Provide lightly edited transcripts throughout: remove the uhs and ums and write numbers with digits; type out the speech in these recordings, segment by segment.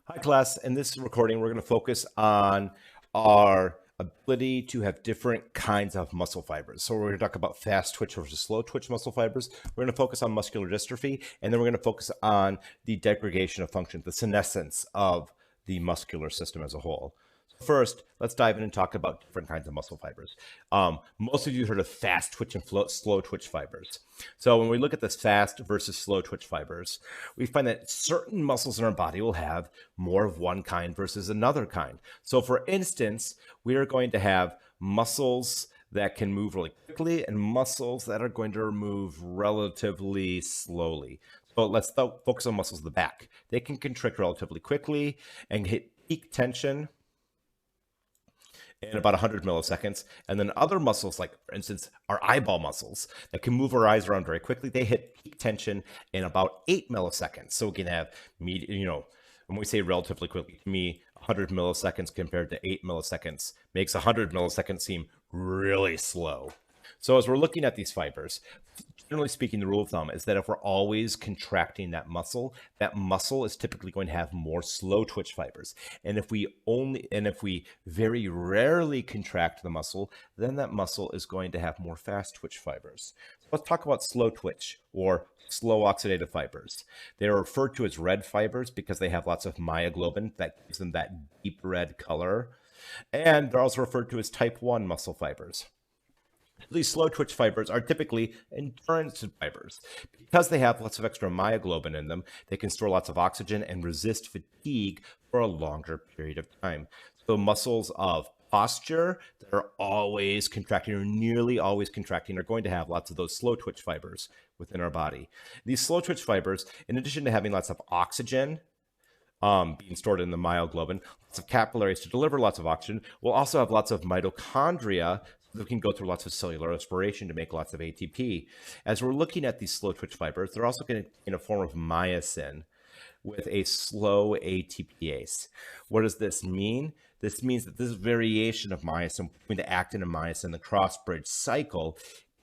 Hi, class. In this recording, we're going to focus on our ability to have different kinds of muscle fibers. So we're going to talk about fast twitch versus slow twitch muscle fibers. We're going to focus on muscular dystrophy, and then we're going to focus on the degradation of function, the senescence of the muscular system as a whole. First, let's dive in and talk about different kinds of muscle fibers. Most of you heard of fast twitch and slow twitch fibers. So when we look at this fast versus slow twitch fibers, we find that certain muscles in our body will have more of one kind versus another kind. So for instance, we are going to have muscles that can move really quickly and muscles that are going to move relatively slowly. So let's focus on muscles of the back. They can contract relatively quickly and hit peak tension in about 100 milliseconds. And then other muscles, like for instance, our eyeball muscles that can move our eyes around very quickly, they hit peak tension in about 8 milliseconds. So we can have, when we say relatively quickly, to me, 100 milliseconds compared to 8 milliseconds makes 100 milliseconds seem really slow. So as we're looking at these fibers, generally speaking, the rule of thumb is that if we're always contracting that muscle is typically going to have more slow twitch fibers. And if we very rarely contract the muscle, then that muscle is going to have more fast twitch fibers. So let's talk about slow twitch or slow oxidative fibers. They are referred to as red fibers because they have lots of myoglobin that gives them that deep red color. And they're also referred to as type 1 muscle fibers. These slow twitch fibers are typically endurance fibers. Because they have lots of extra myoglobin in them, they can store lots of oxygen and resist fatigue for a longer period of time. So muscles of posture that are always contracting or nearly always contracting are going to have lots of those slow twitch fibers within our body. These slow twitch fibers, in addition to having lots of oxygen being stored in the myoglobin, lots of capillaries to deliver lots of oxygen, will also have lots of mitochondria that can go through lots of cellular respiration to make lots of ATP. As we're looking at these slow twitch fibers, they're also going to in a form of myosin with a slow ATPase. What does this mean? This means that this variation of myosin between the actin and myosin, the cross bridge cycle,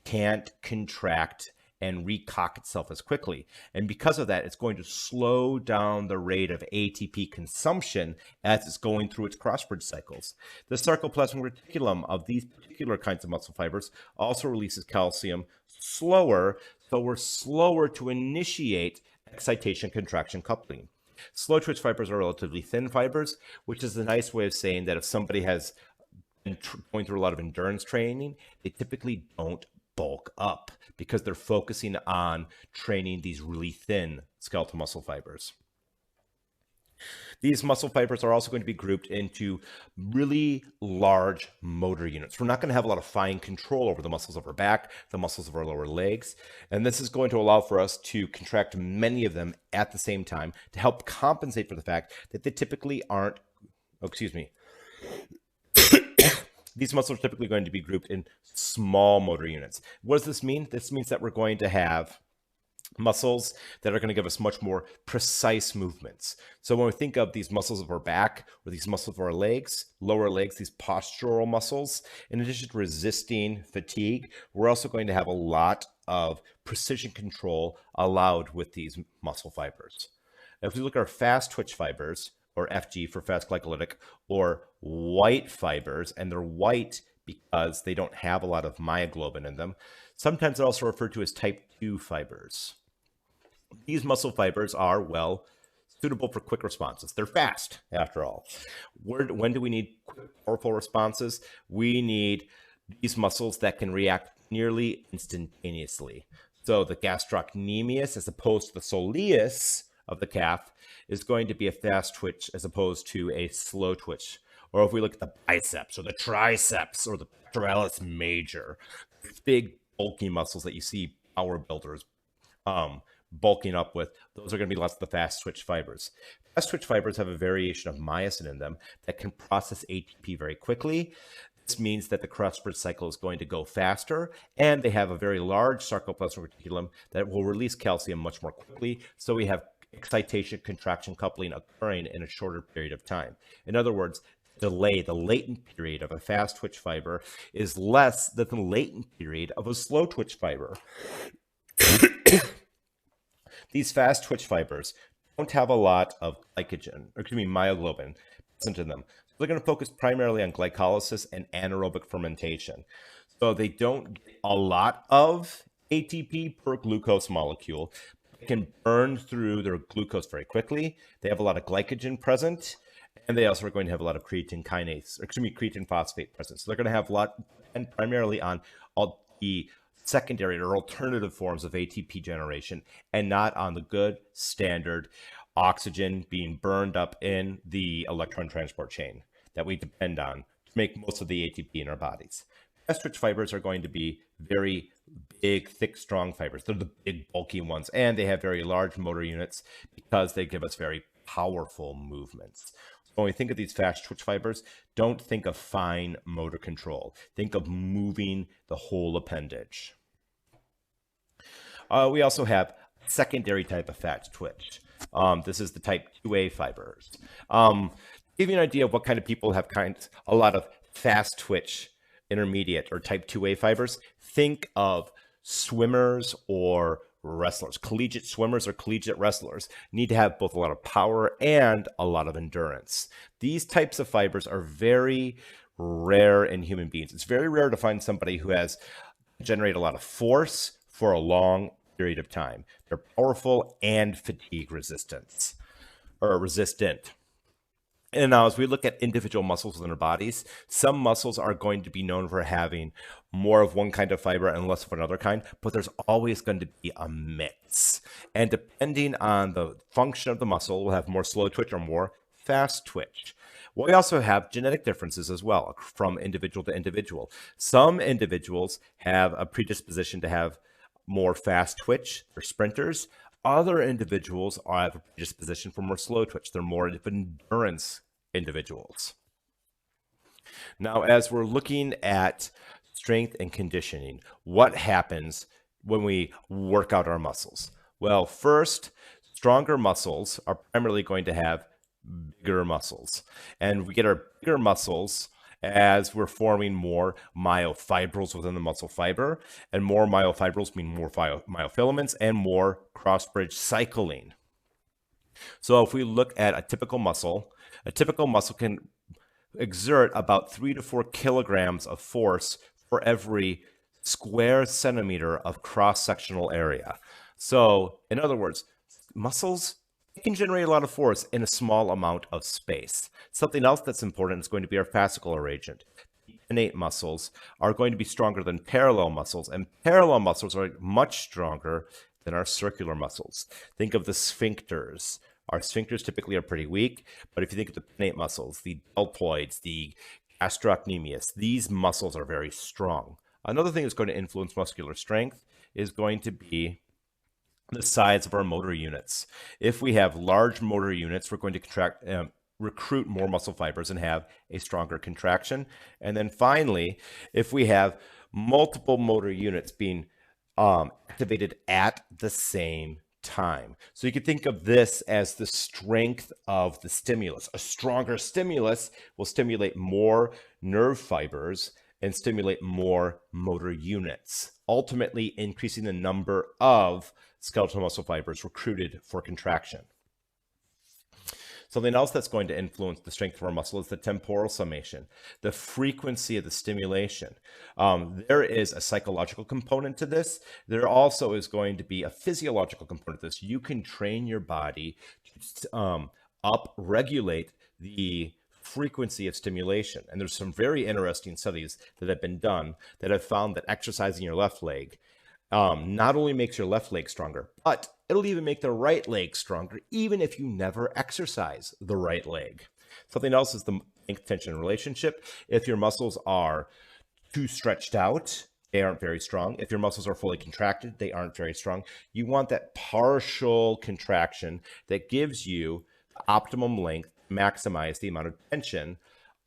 can't contract and recock itself as quickly. And because of that, it's going to slow down the rate of ATP consumption as it's going through its cross-bridge cycles. The sarcoplasmic reticulum of these particular kinds of muscle fibers also releases calcium slower, so we're slower to initiate excitation contraction coupling. Slow twitch fibers are relatively thin fibers, which is a nice way of saying that if somebody has been going through a lot of endurance training, they typically don't bulk up because they're focusing on training these really thin skeletal muscle fibers. These muscle fibers are also going to be grouped into really large motor units. We're not going to have a lot of fine control over the muscles of our back, the muscles of our lower legs, and this is going to allow for us to contract many of them at the same time to help compensate for the fact that they typically aren't, these muscles are typically going to be grouped in small motor units. What does this mean? This means that we're going to have muscles that are going to give us much more precise movements. So when we think of these muscles of our back or these muscles of our legs, lower legs, these postural muscles, in addition to resisting fatigue, we're also going to have a lot of precision control allowed with these muscle fibers. If we look at our fast twitch fibers, or FG for fast glycolytic, or white fibers, and they're white because they don't have a lot of myoglobin in them. Sometimes they're also referred to as type 2 fibers. These muscle fibers are, well, suitable for quick responses. They're fast, after all. When do we need quick, powerful responses? We need these muscles that can react nearly instantaneously. So the gastrocnemius, as opposed to the soleus of the calf, is going to be a fast twitch as opposed to a slow twitch. Or if we look at the biceps or the triceps or the pectoralis major, big bulky muscles that you see power builders bulking up with, those are going to be lots of the fast twitch fibers. Fast twitch fibers have a variation of myosin in them that can process ATP very quickly. This means that the cross-bridge cycle is going to go faster, and they have a very large sarcoplasmic reticulum that will release calcium much more quickly. So we have excitation contraction coupling occurring in a shorter period of time. In other words, the latent period of a fast twitch fiber is less than the latent period of a slow twitch fiber. These fast twitch fibers don't have a lot of glycogen, or excuse me, myoglobin present in them. So they're going to focus primarily on glycolysis and anaerobic fermentation. So they don't get a lot of ATP per glucose molecule. They can burn through their glucose very quickly. They have a lot of glycogen present, and they also are going to have a lot of creatine kinase, or excuse me, creatine phosphate present. So they're going to have a lot, and primarily on all the secondary or alternative forms of ATP generation, and not on the good standard oxygen being burned up in the electron transport chain that we depend on to make most of the ATP in our bodies. Fast-twitch fibers are going to be very big, thick, strong fibers. They're the big, bulky ones, and they have very large motor units because they give us very powerful movements. So when we think of these fast-twitch fibers, don't think of fine motor control. Think of moving the whole appendage. We also have secondary type of fast twitch. This is the type 2A fibers. Give you an idea of what kind of people have a lot of fast twitch intermediate or type 2A fibers. Think of swimmers or wrestlers. Collegiate swimmers or collegiate wrestlers need to have both a lot of power and a lot of endurance. These types of fibers are very rare in human beings. It's very rare to find somebody who has generate a lot of force for a long period of time. They're powerful and fatigue resistant. And now, as we look at individual muscles within our bodies, some muscles are going to be known for having more of one kind of fiber and less of another kind, but there's always going to be a mix. And depending on the function of the muscle, we'll have more slow twitch or more fast twitch. We also have genetic differences as well from individual to individual. Some individuals have a predisposition to have more fast twitch, they're sprinters. Other individuals have a predisposition for more slow twitch. They're more endurance individuals. Now, as we're looking at strength and conditioning, what happens when we work out our muscles? Well, first, stronger muscles are primarily going to have bigger muscles. And we get our bigger muscles as we're forming more myofibrils within the muscle fiber. And more myofibrils mean more myofilaments and more cross-bridge cycling. So if we look at a typical muscle can exert about 3 to 4 kilograms of force for every square centimeter of cross-sectional area. So in other words, muscles can generate a lot of force in a small amount of space. Something else that's important is going to be our fascicular agent. Innate muscles are going to be stronger than parallel muscles, and parallel muscles are much stronger than our circular muscles. Think of the sphincters. Our sphincters typically are pretty weak, but if you think of the innate muscles, the deltoids, the gastrocnemius, these muscles are very strong. Another thing that's going to influence muscular strength is going to be the size of our motor units. If we have large motor units, we're going to recruit more muscle fibers and have a stronger contraction. And then finally, if we have multiple motor units being activated at the same time. So you could think of this as the strength of the stimulus. A stronger stimulus will stimulate more nerve fibers and stimulate more motor units, ultimately increasing the number of skeletal muscle fibers recruited for contraction. Something else that's going to influence the strength of our muscle is the temporal summation, the frequency of the stimulation. There is a psychological component to this. There also is going to be a physiological component to this. You can train your body to up-regulate the frequency of stimulation. And there's some very interesting studies that have been done that have found that exercising your left leg not only makes your left leg stronger, but it'll even make the right leg stronger, even if you never exercise the right leg. Something else is the length tension relationship. If your muscles are too stretched out, they aren't very strong. If your muscles are fully contracted, they aren't very strong. You want that partial contraction that gives you the optimum length, maximize the amount of tension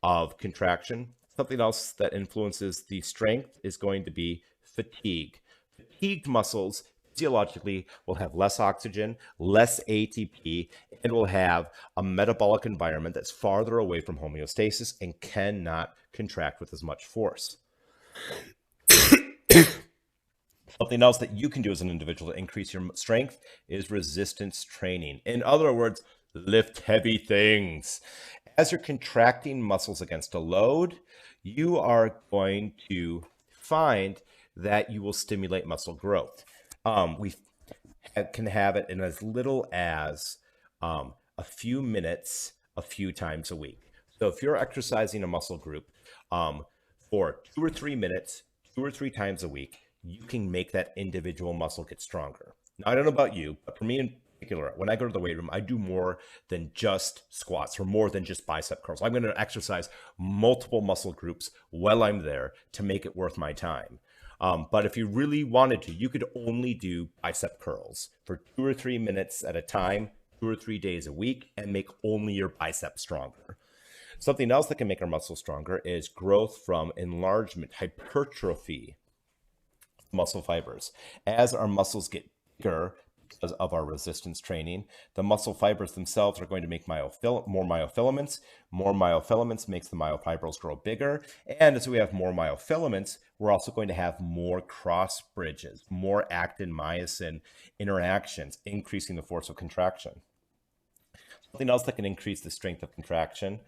of contraction. Something else that influences the strength is going to be fatigue. Fatigued muscles physiologically will have less oxygen, less ATP, and will have a metabolic environment that's farther away from homeostasis and cannot contract with as much force. Something else that you can do as an individual to increase your strength is resistance training. In other words, lift heavy things. As you're contracting muscles against a load, you are going to find that you will stimulate muscle growth. We can have it in as little as a few minutes, a few times a week. So if you're exercising a muscle group for 2 or 3 minutes, 2 or 3 times a week, you can make that individual muscle get stronger. Now, I don't know about you, but for me in particular, when I go to the weight room, I do more than just squats or more than just bicep curls. I'm going to exercise multiple muscle groups while I'm there to make it worth my time. But if you really wanted to, you could only do bicep curls for 2 or 3 minutes at a time, 2 or 3 days a week, and make only your bicep stronger. Something else that can make our muscles stronger is growth from enlargement, hypertrophy muscle fibers. As our muscles get bigger because of our resistance training, the muscle fibers themselves are going to make more myofilaments. More myofilaments makes the myofibrils grow bigger. And as we have more myofilaments, we're also going to have more cross bridges, more actin-myosin interactions, increasing the force of contraction. Something else that can increase the strength of contraction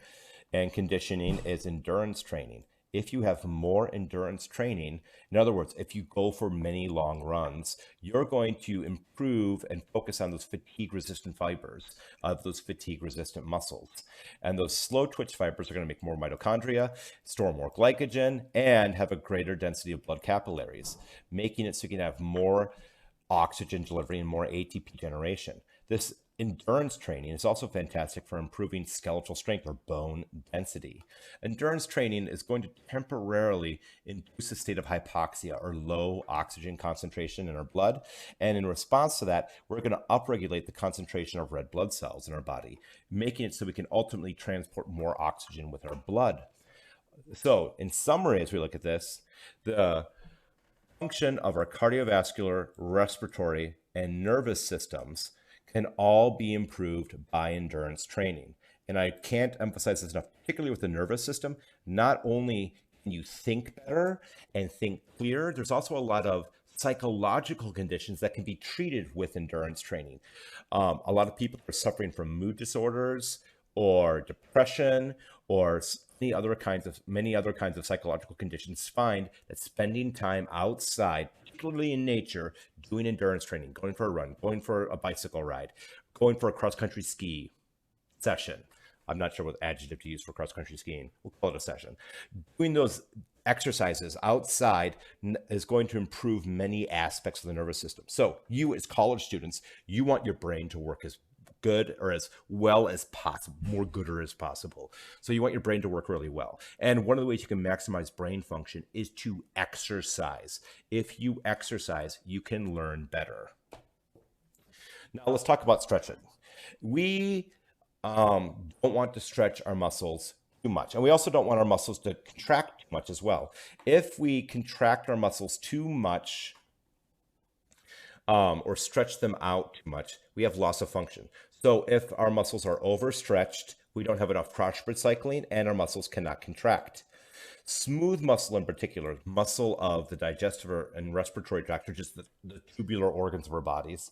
and conditioning is endurance training. If you have more endurance training, in other words, if you go for many long runs, you're going to improve and focus on those fatigue resistant fibers of those fatigue resistant muscles. And those slow twitch fibers are going to make more mitochondria, store more glycogen, and have a greater density of blood capillaries, making it so you can have more oxygen delivery and more ATP generation. This endurance training is also fantastic for improving skeletal strength or bone density. Endurance training is going to temporarily induce a state of hypoxia or low oxygen concentration in our blood. And in response to that, we're going to upregulate the concentration of red blood cells in our body, making it so we can ultimately transport more oxygen with our blood. So, in summary, as we look at this, the function of our cardiovascular, respiratory, and nervous systems can all be improved by endurance training. And I can't emphasize this enough, particularly with the nervous system. Not only can you think better and think clearer, there's also a lot of psychological conditions that can be treated with endurance training. A lot of people are suffering from mood disorders or depression or many other kinds of psychological conditions find that spending time outside, particularly in nature, doing endurance training, going for a run, going for a bicycle ride, going for a cross-country ski session. I'm not sure what adjective to use for cross-country skiing. We'll call it a session. Doing those exercises outside is going to improve many aspects of the nervous system. So you as college students, you want your brain to work as good or as well as possible, more gooder as possible. So you want your brain to work really well. And one of the ways you can maximize brain function is to exercise. If you exercise, you can learn better. Now let's talk about stretching. We don't want to stretch our muscles too much. And we also don't want our muscles to contract too much as well. If we contract our muscles too much, or stretch them out too much, we have loss of function. So if our muscles are overstretched, we don't have enough cross-bridge cycling and our muscles cannot contract. Smooth muscle in particular, muscle of the digestive and respiratory tract, or just the tubular organs of our bodies,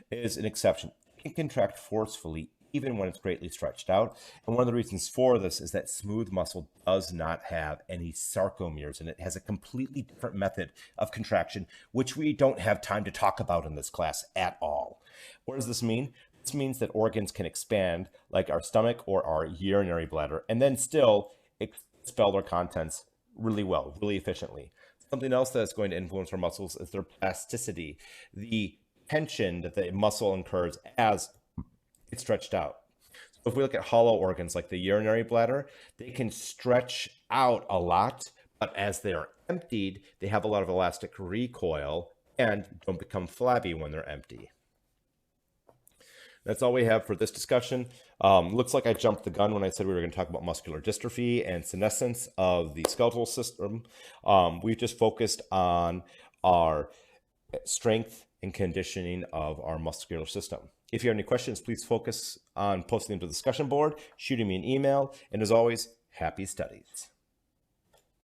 is an exception. It can contract forcefully even when it's greatly stretched out. And one of the reasons for this is that smooth muscle does not have any sarcomeres, and it has a completely different method of contraction, which we don't have time to talk about in this class at all. What does this mean? This means that organs can expand, like our stomach or our urinary bladder, and then still expel their contents really well, really efficiently. Something else that's going to influence our muscles is their plasticity, the tension that the muscle incurs as it's stretched out. So if we look at hollow organs like the urinary bladder, they can stretch out a lot, but as they are emptied, they have a lot of elastic recoil and don't become flabby when they're empty. That's all we have for this discussion. Looks like I jumped the gun when I said we were going to talk about muscular dystrophy and senescence of the skeletal system. We've just focused on our strength and conditioning of our muscular system. If you have any questions, please focus on posting them to the discussion board, shooting me an email, and as always, happy studies.